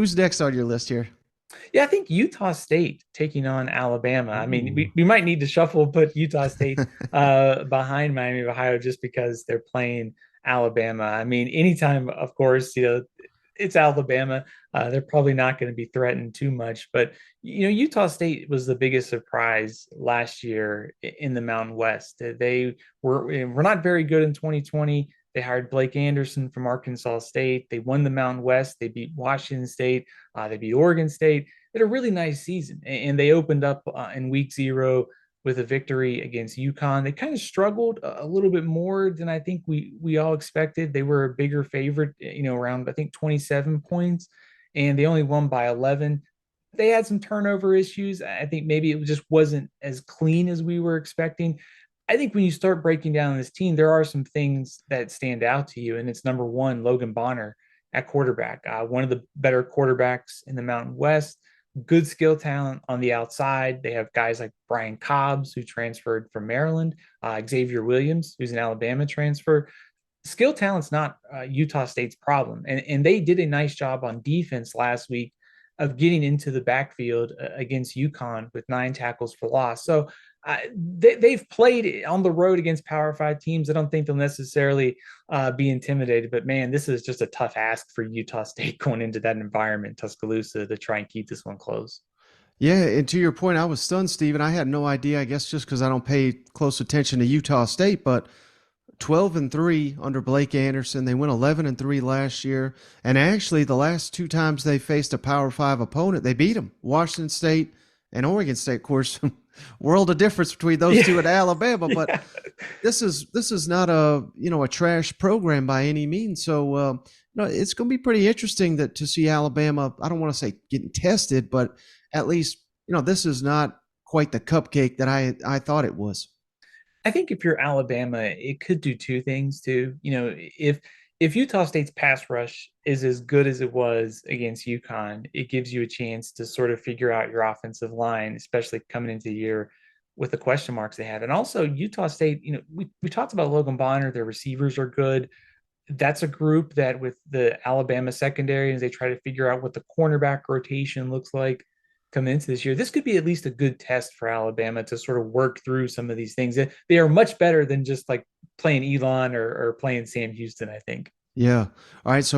Who's next on your list here? Yeah, I think Utah State taking on Alabama. I mean, Ooh. we might need to shuffle, put Utah State behind Miami of Ohio just because they're playing Alabama. I mean, anytime, of course, it's Alabama. They're probably not going to be threatened too much, but Utah State was the biggest surprise last year in the Mountain West. They were not very good in 2020. They hired Blake Anderson from Arkansas State. They won the Mountain West. They beat Washington State. They beat Oregon State. They had a really nice season, and they opened up in week 0 with a victory against UConn. They kind of struggled a little bit more than I think we all expected. They were a bigger favorite, around I think 27 points, and they only won by 11. They had some turnover issues. I think maybe it just wasn't as clean as we were expecting. I think when you start breaking down this team, there are some things that stand out to you, and it's number one, Logan Bonner at quarterback, one of the better quarterbacks in the Mountain West. Good skill talent on the outside. They have guys like Brian Cobbs, who transferred from Maryland, Xavier Williams, who's an Alabama transfer. Skill talent's not Utah State's problem, and they did a nice job on defense last week of getting into the backfield against UConn with 9 tackles for loss. So they've played on the road against Power Five teams. I don't think they'll necessarily be intimidated, but man, this is just a tough ask for Utah State going into that environment, Tuscaloosa, to try and keep this one close. Yeah, and to your point, I was stunned, Steven. I had no idea, I guess just because I don't pay close attention to Utah State, but 12-3 under Blake Anderson. They went 11-3 last year. And actually, the last two times they faced a Power Five opponent, they beat them. Washington State and Oregon State, of course, world of difference between those two Yeah. and Alabama. But Yeah. this is not a trash program by any means. So it's going to be pretty interesting that to see Alabama. I don't want to say getting tested, but at least this is not quite the cupcake that I thought it was. I think if you're Alabama, it could do two things too. If Utah State's pass rush is as good as it was against UConn, it gives you a chance to sort of figure out your offensive line, especially coming into the year with the question marks they had. And also Utah State, we talked about Logan Bonner, their receivers are good. That's a group that with the Alabama secondary, as they try to figure out what the cornerback rotation looks like coming into this year, this could be at least a good test for Alabama to sort of work through some of these things. They are much better than just like playing Elon or playing Sam Houston, I think. Yeah. All right. So